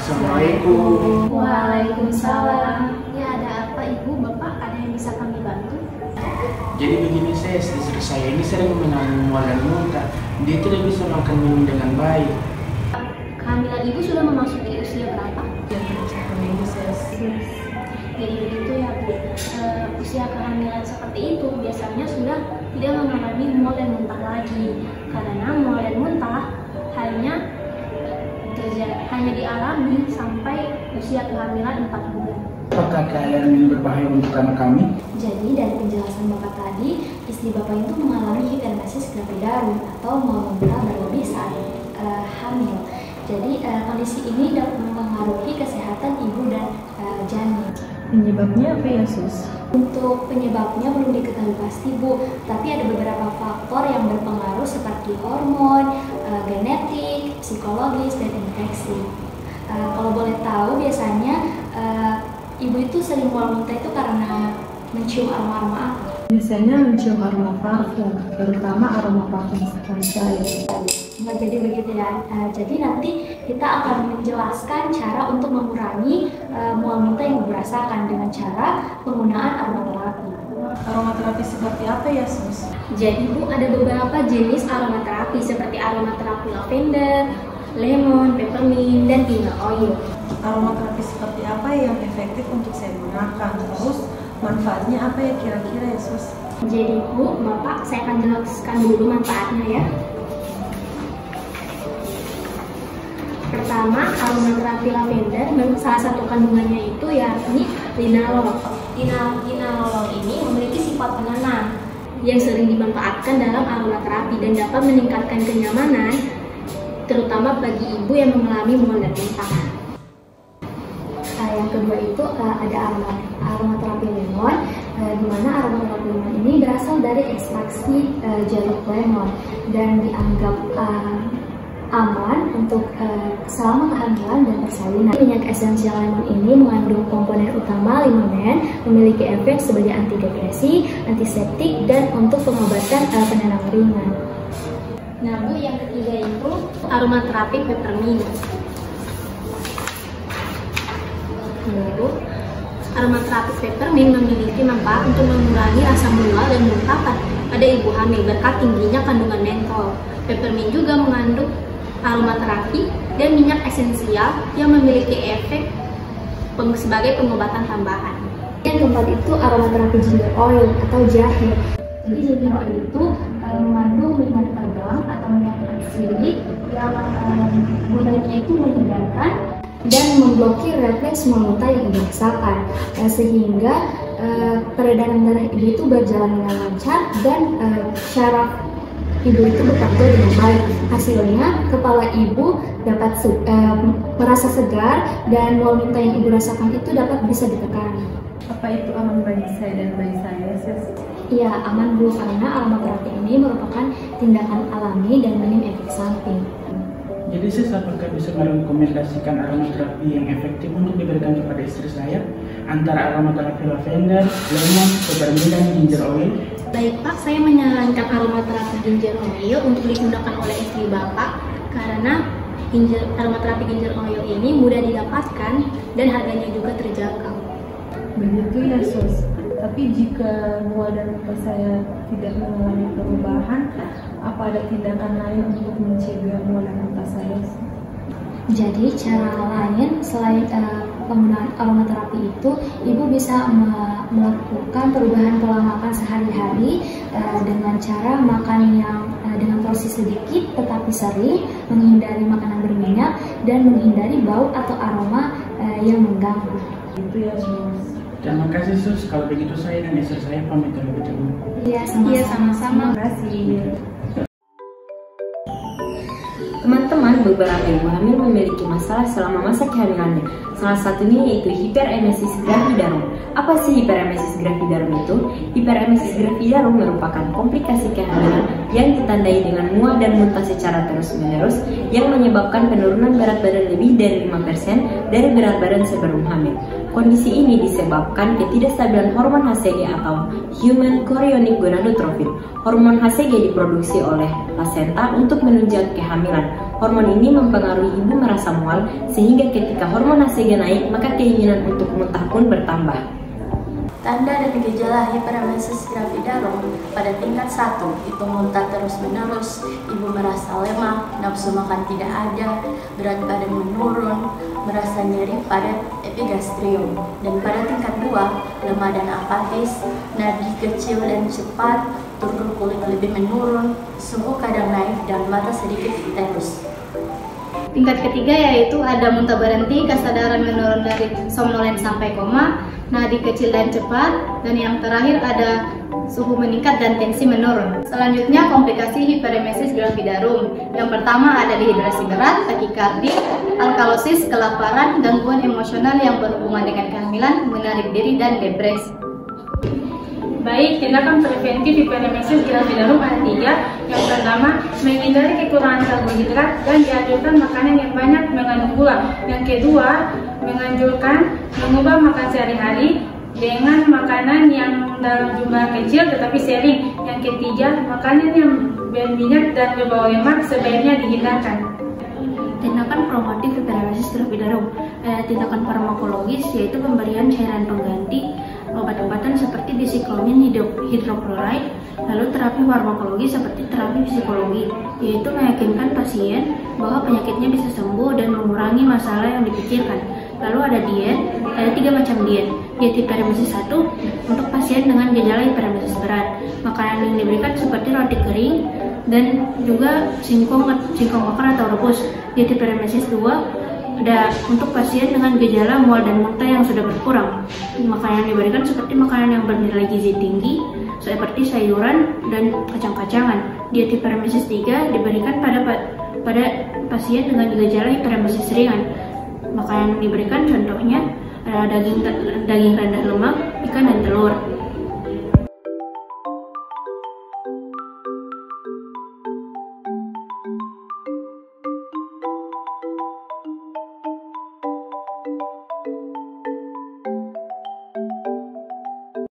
Assalamualaikum. Waalaikumsalam. Ya, ada apa Ibu, Bapak? Ada yang bisa kami bantu? Jadi begini Ses, istri saya ini sering mengalami mual dan muntah. Dia tidak bisa makan minum dengan baik. Kehamilan Ibu sudah memasuki usia berapa? Jadi begitu ya Bu. Usia kehamilan seperti itu biasanya sudah tidak mengalami mual dan muntah lagi. Karena mual dan muntah hanya dialami sampai usia kehamilan 4 bulan. Apakah keadaan ini berbahaya untuk anak kami? Jadi dari penjelasan Bapak tadi, istri Bapak itu mengalami hiperemesis gravidarum atau mual muntah berlebih saat hamil. Jadi kondisi ini dapat mempengaruhi kesehatan ibu dan janin. Penyebabnya apa ya Sus? Untuk penyebabnya belum diketahui pasti Bu, tapi ada beberapa faktor yang berpengaruh seperti hormon, genetik, psikologis, dan infeksi. Kalau boleh tahu biasanya ibu itu sering mual muntah itu karena mencium aroma apa? Biasanya mencium aroma parfum, terutama aroma parfum sunshine. Jadi begitu ya. Jadi nanti kita akan menjelaskan cara untuk mengurangi mual muntah yang Ibu rasakan dengan cara penggunaan aromaterapi. Aromaterapi seperti apa ya Sus? Jadi Bu, ada beberapa jenis aromaterapi seperti aromaterapi lavender, lemon, peppermint, dan ginger oil. Aromaterapi seperti apa yang efektif untuk saya gunakan? Terus manfaatnya apa ya kira-kira ya Sus? Jadi Bu, Bapak, saya akan jelaskan dulu manfaatnya ya. Pertama, aromaterapi lavender, salah satu kandungannya itu yakni linalol. Linalol ini memiliki sifat penenang yang sering dimanfaatkan dalam aromaterapi dan dapat meningkatkan kenyamanan, terutama bagi ibu yang mengalami mual dan muntah. Yang kedua itu ada aromaterapi lemon, di mana aromaterapi lemon ini berasal dari ekstraksi jeruk lemon dan dianggap aman untuk selama kehamilan dan persalinan. Minyak esensial lemon ini mengandung komponen utama limonen, memiliki efek sebagai antidepresi, antiseptik, dan untuk pengobatan penenang ringan. Nah Bu, yang ketiga itu aromaterapi peppermint. Lalu, aromaterapi peppermint memiliki manfaat untuk mengurangi rasa mual dan muntah pada ibu hamil berkat tingginya kandungan mentol. Peppermint juga mengandung aromaterapi dan minyak esensial yang memiliki efek sebagai pengobatan tambahan. Yang keempat itu aromaterapi ginger oil atau jahe. Jadi ginger oil itu mengandung minyak terbang atau minyak atsidik yang gunanya itu menghindarkan dan memblokir refleks mual muntah yang ibu rasakan, sehingga peredaran darah ibu itu berjalan dengan lancar dan syaraf ibu itu bekerja dengan baik. Hasilnya, kepala ibu dapat merasa segar dan mual muntah yang ibu rasakan itu bisa ditekan. Apa itu aman bagi saya dan bayi saya Sus? Iya, aman Bu, karena aromaterapi ini merupakan tindakan alami dan minim efek samping. Jadi Ses, apakah bisa merekomendasikan aromaterapi yang efektif untuk diberikan kepada istri saya? Antara aromaterapi lavender, lemon, peppermint, dan ginger oil? Baik Pak, saya menyarankan aromaterapi ginger oil untuk digunakan oleh istri Bapak karena aromaterapi ginger oil ini mudah didapatkan dan harganya juga terjangkau. Begitu ya Sus. Tapi jika mual dan muntah saya tidak mengalami perubahan, apa ada tindakan lain untuk mencegah mual dan muntah saya? Jadi cara lain selain penggunaan aromaterapi itu, ibu bisa melakukan perubahan pola makan sehari-hari dengan cara makan yang dengan porsi sedikit tetapi sering, menghindari makanan berminyak, dan menghindari bau atau aroma yang mengganggu. Itu ya Sus. Terima kasih Sus, kalau begitu saya dan istri saya pamit terlebih dahulu. Iya, sama-sama. Terima kasih. Teman-teman, beberapa ibu hamil memiliki masalah selama masa kehamilannya. Salah satunya yaitu hiperemesis gravidarum. Apa sih hiperemesis gravidarum itu? Hiperemesis gravidarum merupakan komplikasi kehamilan yang ditandai dengan mual dan muntah secara terus-menerus yang menyebabkan penurunan berat badan lebih dari 5% dari berat badan sebelum hamil. Kondisi ini disebabkan ketidakstabilan hormon HCG atau Human Chorionic Gonadotropin. Hormon HCG diproduksi oleh plasenta untuk menunjang kehamilan. Hormon ini mempengaruhi ibu merasa mual, sehingga ketika hormon HCG naik, maka keinginan untuk muntah pun bertambah. Tanda dan gejala hiperemesis gravidarum pada tingkat 1 itu muntah terus-menerus, ibu merasa lemah, nafsu makan tidak ada, berat badan menurun, merasa nyeri pada epigastrium. Dan pada tingkat 2, lemah dan apatis, nadi kecil dan cepat, turun kulit lebih menurun, suhu kadang naik dan mata sedikit terus. Tingkat ketiga yaitu ada muntah berhenti, kesadaran menurun dari somnolen sampai koma, nadi kecil dan cepat, dan yang terakhir ada suhu meningkat dan tensi menurun. Selanjutnya komplikasi hiperemesis gravidarum. Yang pertama ada dehidrasi berat, takikardi, alkalosis, kelaparan, gangguan emosional yang berhubungan dengan kehamilan, menarik diri, dan depresi. Baik, tindakan preventif hiperemesis gravidarum ada 3. Yang pertama, menghindari kekurangan karbohidrat dan dianjurkan makanan yang banyak mengandung gula. Yang kedua, menganjurkan mengubah makan sehari-hari dengan makanan yang dalam jumlah kecil tetapi sering. Yang ketiga, makanan yang berminyak dan berbau lemak sebaiknya dihindarkan. Tindakan promotif hiperemesis gravidarum ada tindakan farmakologis, yaitu pemberian cairan pengganti obat-obatan seperti disiklomin hidroklorid, lalu terapi farmakologi seperti terapi psikologi, yaitu meyakinkan pasien bahwa penyakitnya bisa sembuh dan mengurangi masalah yang dipikirkan. Lalu ada diet, ada 3 macam diet. Diet hiperemesis 1 untuk pasien dengan gejala hiperemesis berat. Makanan yang diberikan seperti roti kering dan juga singkong bakar atau rebus. Diet hiperemesis 2 ada untuk pasien dengan gejala mual dan muntah yang sudah berkurang. Makanan yang diberikan seperti makanan yang bernilai gizi tinggi, seperti sayuran dan kacang-kacangan. Diet hiperemesis 3 diberikan pada pasien dengan gejala hiperemesis ringan. Makanan yang diberikan contohnya adalah daging rendah lemak, ikan dan telur.